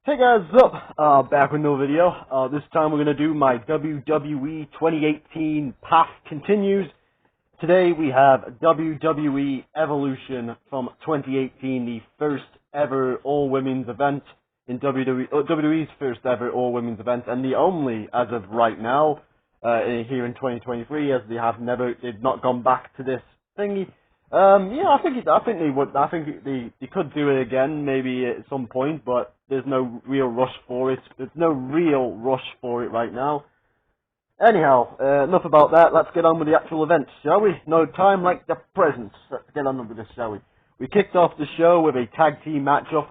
Hey guys, what's up? Back with another video. This time we're going to do my WWE 2018 Path Continues. Today we have WWE Evolution from 2018, the first ever all-women's event in WWE's first ever all-women's event, and the only, as of right now, here in 2023, as they've not gone back to this thingy. Yeah, I think they could do it again, maybe at some point, but there's no real rush for it. There's no real rush for it right now. Anyhow, enough about that. Let's get on with the actual event, shall we? No time like the present. Let's get on with this, shall we? We kicked off the show with a tag team matchup.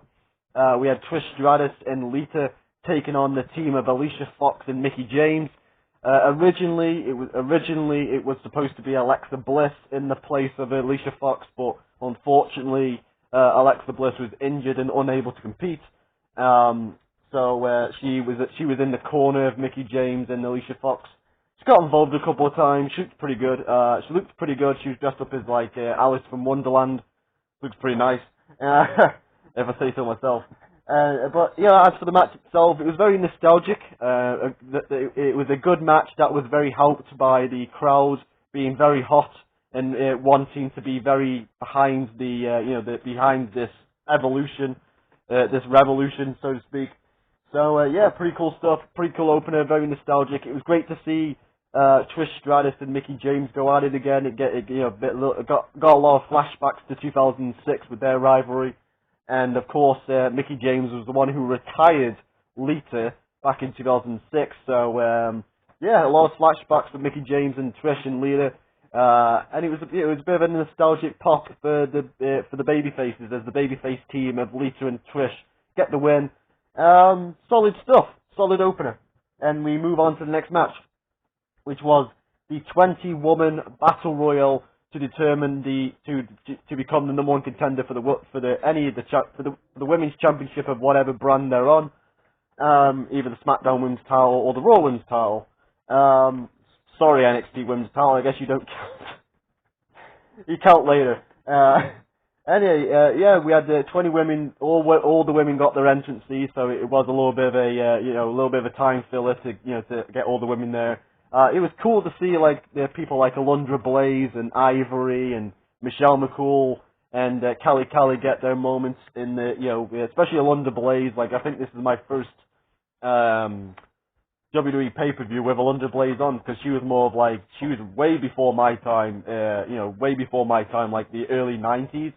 We had Trish Stratus and Lita taking on the team of Alicia Fox and Mickie James. Originally it was supposed to be Alexa Bliss in the place of Alicia Fox, but unfortunately Alexa Bliss was injured and unable to compete. So she was in the corner of Mickie James and Alicia Fox. She got involved a couple of times. She looked pretty good. She looked pretty good. She was dressed up as like Alice from Wonderland. Looks pretty nice, if I say so myself. But yeah, as for the match itself, it was very nostalgic. It was a good match that was very helped by the crowd being very hot and wanting to be very behind behind this evolution, this revolution, so to speak. So yeah, pretty cool stuff. Pretty cool opener, very nostalgic. It was great to see Trish Stratus and Mickie James go at it again. It got a lot of flashbacks to 2006 with their rivalry. And of course, Mickie James was the one who retired Lita back in 2006. So yeah, a lot of flashbacks with Mickie James and Trish and Lita, and it was a bit of a nostalgic pop for the babyfaces, as the babyface team of Lita and Trish get the win. Solid stuff, solid opener, and we move on to the next match, which was the 20-woman battle royal to determine to become the number one contender for the women's championship of whatever brand they're on, either the Smackdown women's title or the Raw women's title. Sorry, NXT women's title. I guess you don't count. You count later. Anyway, yeah, we had 20 women. All the women got their entrance fees, so it was a little bit of a time filler to get all the women there. It was cool to see people like Alundra Blaze and Ivory and Michelle McCool and Kelly get their moments in the especially Alundra Blaze. I think this is my first WWE pay-per-view with Alundra Blaze on, because she was more of she was way before my time, way before my time, like the early 90s,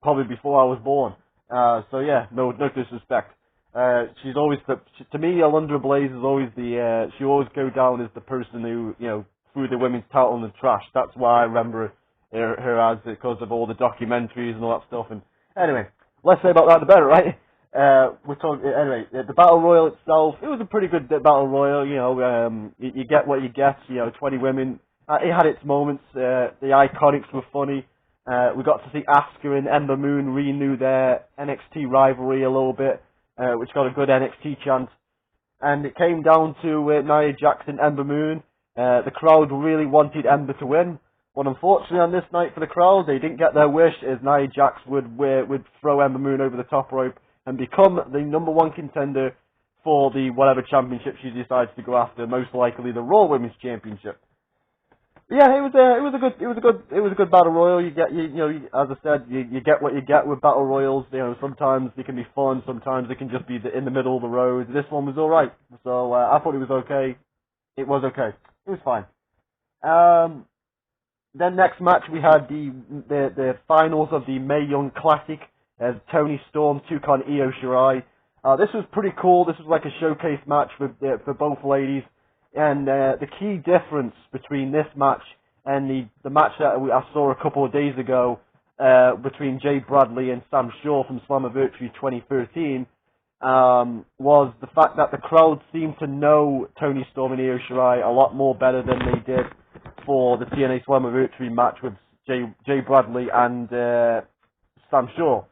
probably before I was born. So yeah, no disrespect. She's always to me, Alundra Blaze is always she always go down as the person who threw the women's title in the trash. That's why I remember her as, because of all the documentaries and all that stuff. And anyway, less say about that the better, right? Anyway, the battle royal itself, it was a pretty good battle royal. You get what you get. 20 women. It had its moments. The Iconics were funny. We got to see Asuka and Ember Moon renew their NXT rivalry a little bit, which got a good NXT chant. And it came down to Nia Jax and Ember Moon. The crowd really wanted Ember to win, but unfortunately on this night for the crowd, they didn't get their wish, as Nia Jax would throw Ember Moon over the top rope and become the number one contender for the whatever championship she decides to go after, most likely the Raw Women's Championship. Yeah, it was a good battle royal. You get, as I said, you get what you get with battle royals. Sometimes they can be fun, sometimes they can just be in the middle of the road. This one was all right, so I thought it was okay. It was okay. It was fine. Then next match we had the finals of the Mayon Classic, as Toni Storm took on Io Shirai. This was pretty cool. This was like a showcase match for both ladies. And the key difference between this match and the match that I saw a couple of days ago between Jay Bradley and Sam Shaw from Slammiversary 2013 was the fact that the crowd seemed to know Toni Storm and Io Shirai a lot more better than they did for the TNA Slammiversary match with Jay Bradley and Sam Shaw.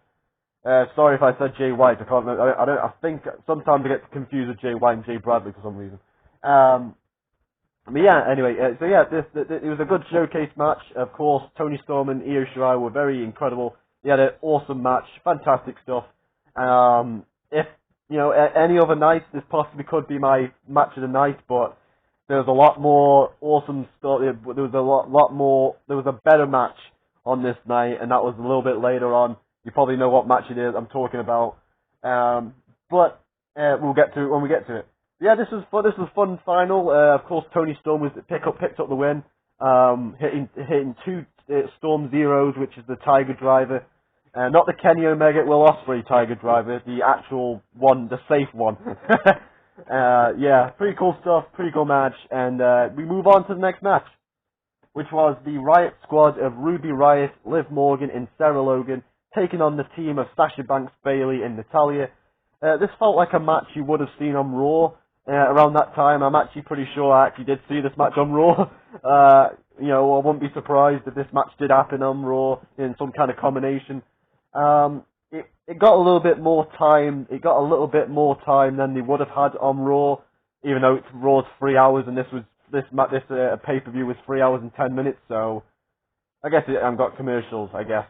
Sorry if I said Jay White. I can't remember. I think sometimes I get confused with Jay White and Jay Bradley for some reason. But yeah, anyway, so yeah, it was a good showcase match. Of course, Toni Storm and Io Shirai were very incredible. They had an awesome match, fantastic stuff. If any other night, this possibly could be my match of the night, but there was a lot more awesome stuff. There was a lot more. There was a better match on this night, and that was a little bit later on. You probably know what match it is I'm talking about, but we'll get to it when we get to it. Yeah, this was fun. This was a fun final. Of course, Toni Storm picked up the win, hitting two Storm Zeros, which is the Tiger Driver. Not the Kenny Omega Will Ospreay Tiger Driver, the actual one, the safe one. Yeah, pretty cool stuff, pretty cool match, and we move on to the next match, which was the Riott Squad of Ruby Riott, Liv Morgan, and Sarah Logan, taking on the team of Sasha Banks, Bayley, and Natalya. This felt like a match you would have seen on Raw around that time. I'm actually pretty sure I actually did see this match on Raw. I wouldn't be surprised if this match did happen on Raw in some kind of combination. It got a little bit more time. It got a little bit more time than they would have had on Raw, even though it's Raw's 3 hours and this pay-per-view was 3 hours and 10 minutes. So I guess it got commercials. I guess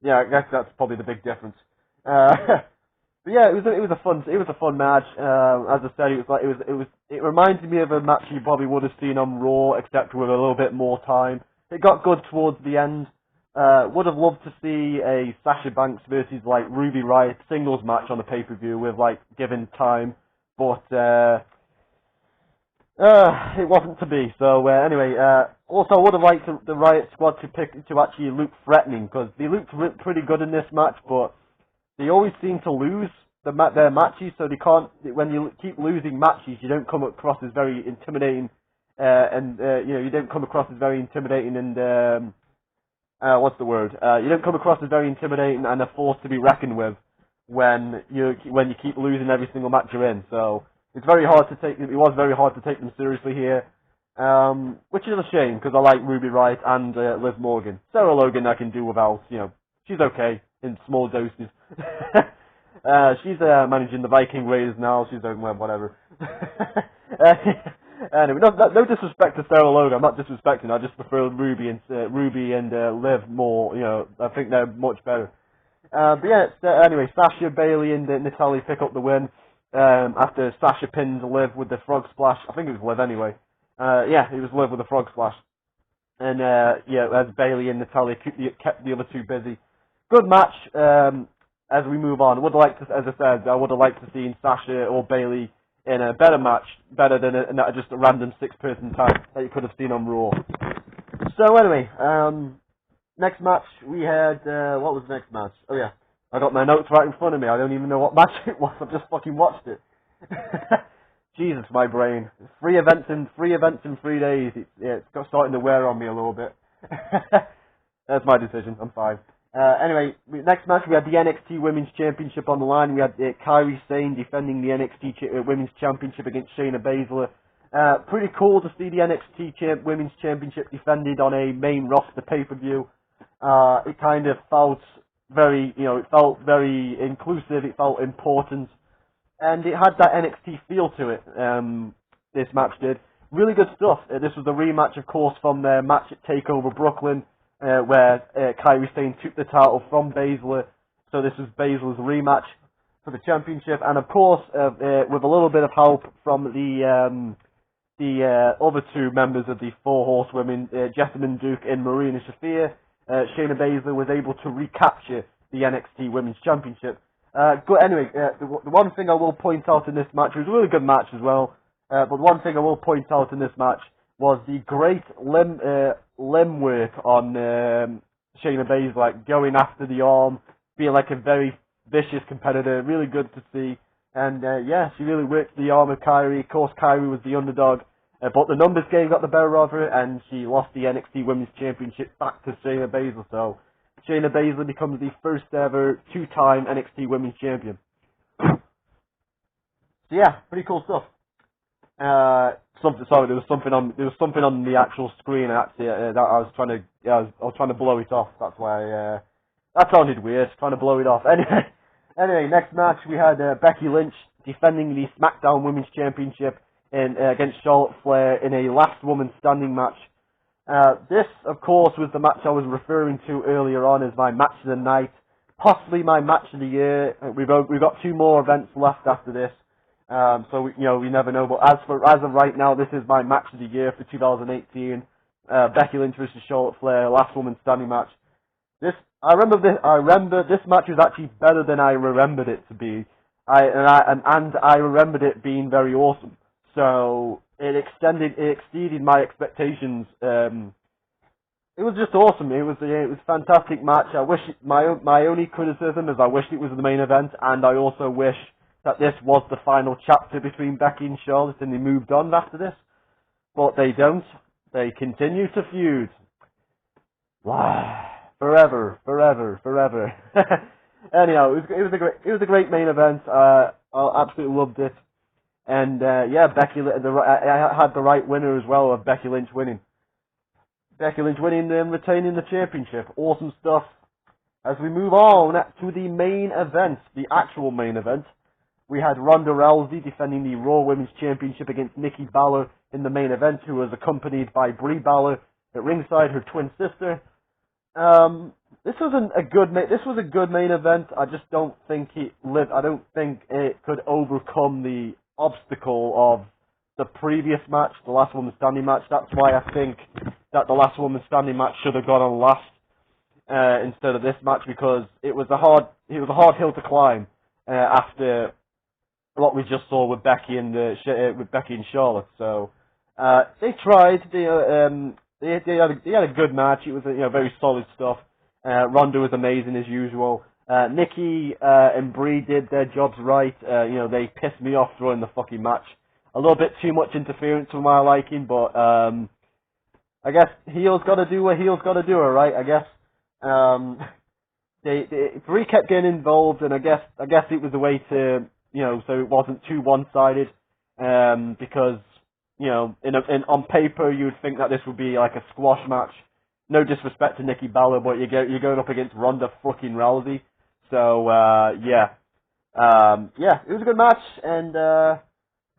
I guess that's probably the big difference. But yeah, it was a fun match. As I said, it reminded me of a match you probably would have seen on Raw, except with a little bit more time. It got good towards the end. Would have loved to see a Sasha Banks versus Ruby Riott singles match on the pay-per-view with given time, but it wasn't to be. So anyway, also I would have liked the Riott Squad to actually look threatening, because they looked pretty good in this match, but they always seem to lose their matches, so they can't. When you keep losing matches, you don't come across as very intimidating, you don't come across as very intimidating and what's the word? You don't come across as very intimidating and a force to be reckoned with when you keep losing every single match you're in. So it's very hard to take. It was very hard to take them seriously here, which is a shame because I like Ruby Riott and Liv Morgan. Sarah Logan I can do without. She's okay in small doses. She's managing the Viking Raiders now. She's doing whatever. Anyway, no disrespect to Sarah Logan. I'm not disrespecting. I just prefer Ruby and Liv more. I think they're much better. But yeah, anyway, Sasha, Bayley, and Natalya pick up the win after Sasha pins Liv with the frog splash. I think it was Liv anyway. Yeah, it was Liv with the frog splash. And as Bayley and Natalya kept the other two busy. Good match. As we move on, as I said, I would have liked to see Sasha or Bayley in a better match, better than just a random 6-person tag that you could have seen on Raw. So anyway, next match we had, what was the next match? Oh yeah, I got my notes right in front of me. I don't even know what match it was. I've just fucking watched it. Jesus, my brain. 3 events in 3 days. It's starting to wear on me a little bit. That's my decision. I'm fine. Anyway, next match we had the NXT Women's Championship on the line. We had Kairi Sane defending the NXT Women's Championship against Shayna Baszler. Pretty cool to see the NXT Women's Championship defended on a main roster pay-per-view. It kind of felt very, it felt very inclusive. It felt important, and it had that NXT feel to it. This match did really good stuff. This was a rematch, of course, from their match at Takeover Brooklyn. Where Kairi Sane took the title from Baszler, so this was Baszler's rematch for the championship, and of course, with a little bit of help from the other 2 members of the 4 horsewomen, Jessamyn Duke and Marina Shafir, Shayna Baszler was able to recapture the NXT Women's Championship. Anyway, the one thing I will point out in this match, it was a really good match as well, but the one thing I will point out in this match was the great limb work on Shayna Baszler, going after the arm, being like a very vicious competitor, really good to see. And yeah, she really worked the arm of Kairi. Of course, Kairi was the underdog, but the numbers game got the better of her, and she lost the NXT Women's Championship back to Shayna Baszler. So Shayna Baszler becomes the first ever 2-time NXT Women's Champion. So yeah, pretty cool stuff. There was something on the actual screen. Actually, that I was trying to blow it off. That's why that sounded weird. Trying to blow it off. Anyway, next match we had Becky Lynch defending the Smackdown Women's Championship against Charlotte Flair in a last woman standing match. This, of course, was the match I was referring to earlier on as my match of the night. possibly my match of the year. We've got 2 more events left after this, so we never know. But as of right now, this is my match of the year for 2018. Becky Lynch versus Charlotte Flair, last woman standing match. I remember this match was actually better than I remembered it to be. I remembered it being very awesome. So it exceeded my expectations. It was just awesome. It was a fantastic match. I wish my only criticism is I wish it was the main event, and I also wish that this was the final chapter between Becky and Charlotte, and they moved on after this. But they don't. They continue to feud. Wow. Forever. Anyhow, it was a great main event. I absolutely loved it, and Becky. I had the right winner as well of Becky Lynch winning. Becky Lynch winning and retaining the championship. Awesome stuff. As we move on to the main event, the actual main event, we had Ronda Rousey defending the Raw Women's Championship against Nikki Bella in the main event, who was accompanied by Brie Bella at ringside, her twin sister. This was a good main event. I just don't think I don't think it could overcome the obstacle of the previous match, the last woman standing match. That's why I think that the last woman standing match should have gone on last instead of this match, because it was a hard hill to climb after what we just saw with Becky and Charlotte. So they tried. They had a good match. It was very solid stuff. Ronda was amazing as usual. Nikki and Brie did their jobs right. They pissed me off during the fucking match. A little bit too much interference for my liking, but I guess heels got to do what heels got to do, right? I guess Brie kept getting involved, and I guess it was a way to so it wasn't too one-sided, because on paper you would think that this would be like a squash match. No disrespect to Nikki Bella, but you're going up against Ronda fucking Rousey. So it was a good match, and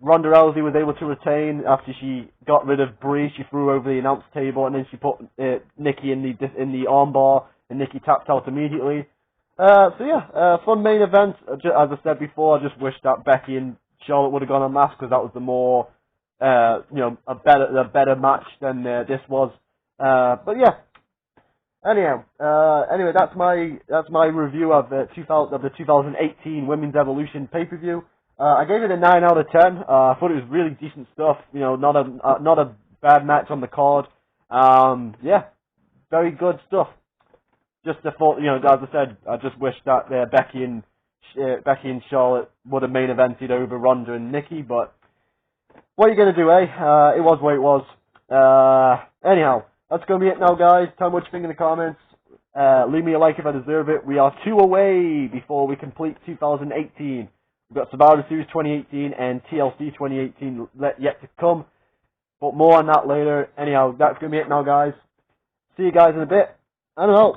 Ronda Rousey was able to retain after she got rid of Brie. She threw her over the announce table, and then she put Nikki in the armbar, and Nikki tapped out immediately. Fun main event. As I said before, I just wish that Becky and Charlotte would have gone on last, because that was the more a better match than this was. Anyway, that's my review of the 2018 Women's Evolution pay-per-view. I gave it a 9 out of 10. I thought it was really decent stuff. Not a bad match on the card. Very good stuff. Just a thought, as I said, I just wish that Becky and Charlotte would have main evented over Ronda and Nikki, but what are you going to do, eh? It was what it was. Anyhow, that's going to be it now, guys. Tell me what you think in the comments. Leave me a like if I deserve it. We are 2 away before we complete 2018. We've got Survivor Series 2018 and TLC 2018 yet to come. But more on that later. Anyhow, that's going to be it now, guys. See you guys in a bit. I don't know.